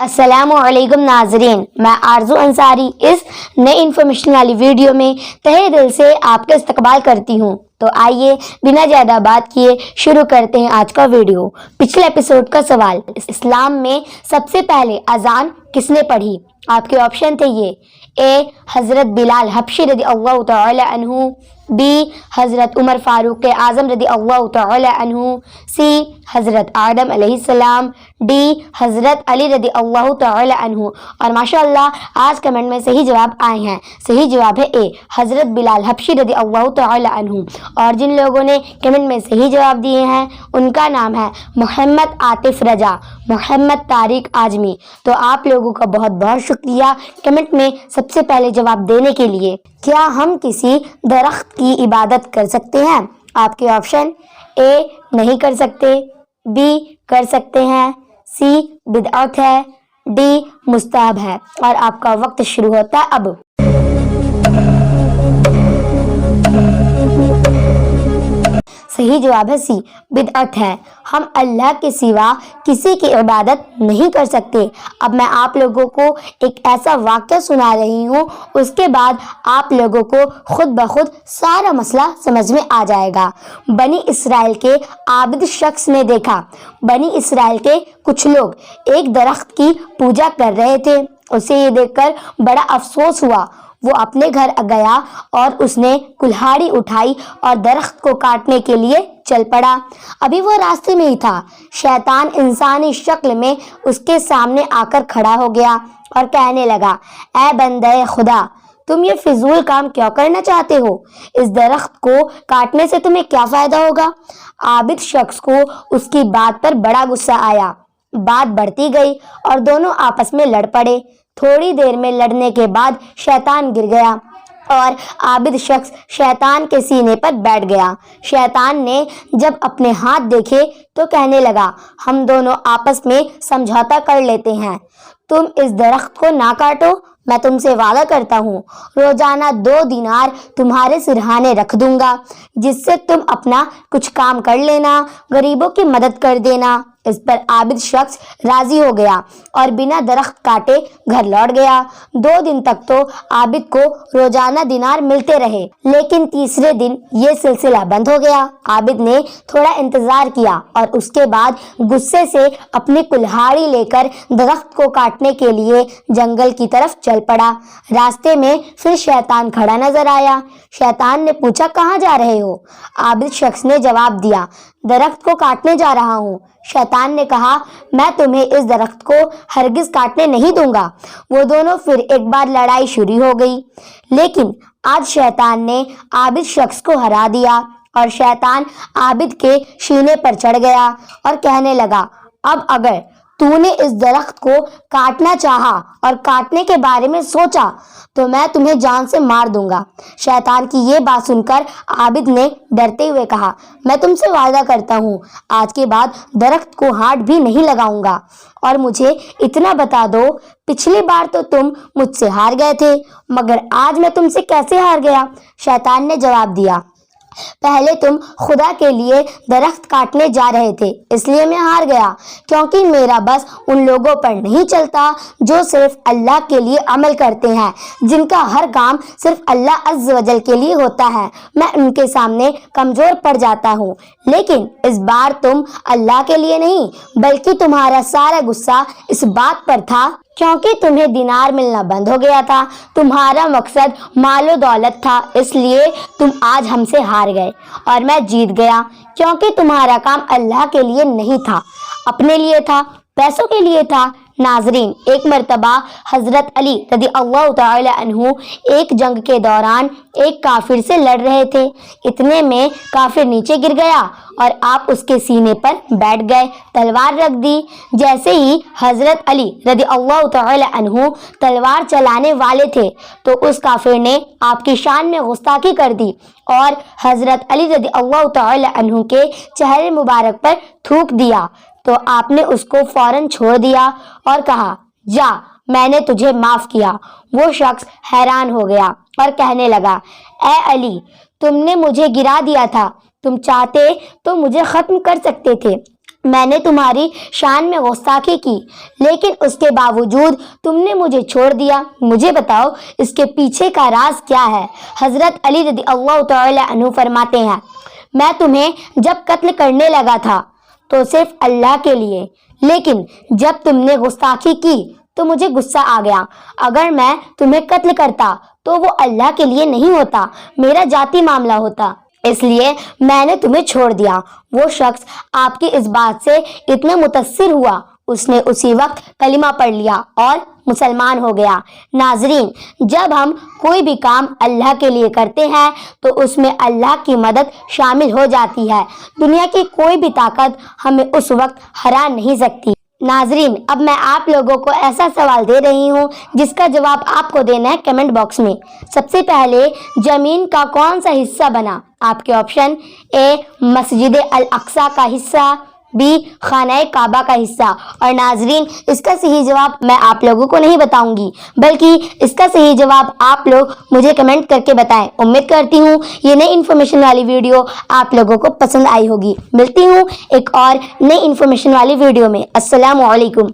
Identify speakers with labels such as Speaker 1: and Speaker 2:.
Speaker 1: السلام علیکم ناظرین، میں آرزو انصاری اس نئی انفارمیشن والی ویڈیو میں تہہ دل سے آپ کا استقبال کرتی ہوں۔ تو آئیے بنا زیادہ بات کیے شروع کرتے ہیں آج کا ویڈیو۔ پچھلے ایپیسوڈ کا سوال، اسلام میں سب سے پہلے اذان کس نے پڑھی؟ آپ کے آپشن تھے یہ: اے حضرت بلال حبشی رضی اللہ تعالی عنہ، بی حضرت عمر فاروق اعظم رضی اللہ تعالی عنہ، سی حضرت آدم علیہ السلام، ڈی حضرت علی رضی اللہ تعالی عنہ۔ اور ماشاءاللہ آج کمنٹ میں صحیح جواب آئے ہیں۔ صحیح جواب ہے اے حضرت بلال حبشی رضی اللہ تعالی عنہ۔ اور جن لوگوں نے کمنٹ میں صحیح جواب دیے ہیں ان کا نام ہے محمد عاطف رجا، محمد طارق اعظمی۔ تو آپ لوگوں کا بہت بہت شکریہ کمنٹ میں سب سے پہلے جواب دینے کے لیے۔ کیا ہم کسی درخت کی عبادت کر سکتے ہیں؟ آپ کے آپشن: اے نہیں کر سکتے، بی کر سکتے ہیں، سی بدعت ہے، ڈی مستحب ہے۔ اور آپ کا وقت شروع ہوتا ہے اب۔ صحیح جواب ہے سی بدعت ہے۔ ہم اللہ کے سوا کسی کی عبادت نہیں کر سکتے۔ اب میں آپ لوگوں کو ایک ایسا واقعہ سنا رہی ہوں، اس کے بعد آپ لوگوں کو خود بخود سارا مسئلہ سمجھ میں آ جائے گا۔ بنی اسرائیل کے عابد شخص نے دیکھا بنی اسرائیل کے کچھ لوگ ایک درخت کی پوجا کر رہے تھے۔ اسے یہ دیکھ کر بڑا افسوس ہوا۔ وہ اپنے گھر گیا اور اس نے کلہاڑی اٹھائی اور درخت کو کاٹنے کے لیے چل پڑا۔ ابھی وہ راستے میں ہی تھا، شیطان انسانی شکل میں اس کے سامنے آ کر کھڑا ہو گیا اور کہنے لگا: اے بندے خدا، تم یہ فضول کام کیوں کرنا چاہتے ہو؟ اس درخت کو کاٹنے سے تمہیں کیا فائدہ ہوگا؟ عابد شخص کو اس کی بات پر بڑا غصہ آیا۔ بات بڑھتی گئی اور دونوں آپس میں لڑ پڑے۔ تھوڑی دیر میں لڑنے کے بعد شیطان گر گیا اور عابد شخص شیطان کے سینے پر بیٹھ گیا۔ شیطان نے جب اپنے ہاتھ دیکھے تو کہنے لگا: ہم دونوں آپس میں سمجھوتا کر لیتے ہیں، تم اس درخت کو نہ کاٹو، میں تم سے وعدہ کرتا ہوں روزانہ 2 دینار تمہارے سرہانے رکھ دوں گا، جس سے تم اپنا کچھ کام کر لینا، غریبوں کی مدد کر دینا۔ اس پر عابد شخص راضی ہو گیا اور بنا درخت کاٹے گھر لوٹ گیا۔ 2 دن تک تو عابد کو روزانہ دینار ملتے رہے، لیکن تیسرے دن یہ سلسلہ بند ہو گیا۔ عابد نے تھوڑا انتظار کیا اور اس کے بعد غصے سے اپنی کلہاڑی لے کر درخت کو کاٹنے کے لیے جنگل کی طرف چل پڑا۔ راستے میں پھر شیطان کھڑا نظر آیا۔ شیطان نے پوچھا: کہاں جا رہے ہو؟ عابد شخص نے جواب دیا: درخت کو کاٹنے جا رہا ہوں۔ شیطان نے کہا: میں تمہیں اس درخت کو ہرگز کاٹنے نہیں دوں گا۔ وہ دونوں پھر ایک بار لڑائی شروع ہو گئی، لیکن آج شیطان نے عابد شخص کو ہرا دیا اور شیطان عابد کے سینے پر چڑھ گیا اور کہنے لگا: اب اگر تو نے اس درخت کو کاٹنا چاہا اور کاٹنے کے بارے میں سوچا تو میں تمہیں جان سے مار دوں گا۔ شیطان کی یہ بات سن کر عابد نے ڈرتے ہوئے کہا: میں تم سے وعدہ کرتا ہوں آج کے بعد درخت کو ہاتھ بھی نہیں لگاؤں گا۔ اور مجھے اتنا بتا دو، پچھلی بار تو تم مجھ سے ہار گئے تھے، مگر آج میں تم سے کیسے ہار گیا؟ شیطان نے جواب دیا: پہلے تم خدا کے لیے درخت کاٹنے جا رہے تھے، اس لیے میں ہار گیا، کیونکہ میرا بس ان لوگوں پر نہیں چلتا جو صرف اللہ کے لیے عمل کرتے ہیں، جن کا ہر کام صرف اللہ عز و جل کے لیے ہوتا ہے۔ میں ان کے سامنے کمزور پڑ جاتا ہوں، لیکن اس بار تم اللہ کے لیے نہیں بلکہ تمہارا سارا غصہ اس بات پر تھا کیونکہ تمہیں دینار ملنا بند ہو گیا تھا۔ تمہارا مقصد مال و دولت تھا، اس لیے تم آج ہم سے ہار گئے اور میں جیت گیا، کیونکہ تمہارا کام اللہ کے لیے نہیں تھا، اپنے لیے تھا، پیسوں کے لیے تھا۔ ناظرین، ایک مرتبہ حضرت علی رضی اللہ تعالی عنہ ایک جنگ کے دوران ایک کافر سے لڑ رہے تھے۔ اتنے میں کافر نیچے گر گیا اور آپ اس کے سینے پر بیٹھ گئے، تلوار رکھ دی۔ جیسے ہی حضرت علی رضی اللہ تعالی عنہ تلوار چلانے والے تھے تو اس کافر نے آپ کی شان میں گستاخی کر دی اور حضرت علی رضی اللہ تعالی عنہ کے چہرے مبارک پر تھوک دیا۔ تو آپ نے اس کو فوراً چھوڑ دیا اور کہا: جا، میں نے تجھے معاف کیا۔ وہ شخص حیران ہو گیا اور کہنے لگا: اے علی، تم نے مجھے گرا دیا تھا، تم چاہتے تو مجھے ختم کر سکتے تھے، میں نے تمہاری شان میں گستاخی کی لیکن اس کے باوجود تم نے مجھے چھوڑ دیا. مجھے بتاؤ اس کے پیچھے کا راز کیا ہے؟ حضرت علی رضی اللہ تعالی عنہ فرماتے ہیں میں تمہیں جب قتل کرنے لگا تھا تو صرف اللہ کے لیے، لیکن جب تم نے گستاخی کی تو مجھے غصہ آ گیا. اگر میں تمہیں قتل کرتا تو وہ اللہ کے لیے نہیں ہوتا، میرا ذاتی معاملہ ہوتا، اس لیے میں نے تمہیں چھوڑ دیا. وہ شخص آپ کی اس بات سے اتنا متاثر ہوا اس نے اسی وقت کلمہ پڑھ لیا اور مسلمان ہو گیا. ناظرین، جب ہم کوئی بھی کام اللہ کے لیے کرتے ہیں تو اس میں اللہ کی مدد شامل ہو جاتی ہے. دنیا کی کوئی بھی طاقت ہمیں اس وقت ہرا نہیں سکتی. ناظرین، اب میں آپ لوگوں کو ایسا سوال دے رہی ہوں جس کا جواب آپ کو دینا ہے کمنٹ باکس میں. سب سے پہلے زمین کا کون سا حصہ بنا؟ آپ کے آپشن: اے مسجد الاقصی کا حصہ، بی خانہ کعبہ کا حصہ. اور ناظرین، اس کا صحیح جواب میں آپ لوگوں کو نہیں بتاؤں گی بلکہ اس کا صحیح جواب آپ لوگ مجھے کمنٹ کر کے بتائیں. امید کرتی ہوں یہ نئی انفارمیشن والی ویڈیو آپ لوگوں کو پسند آئی ہوگی. ملتی ہوں ایک اور نئی انفارمیشن والی ویڈیو میں. السلام علیکم.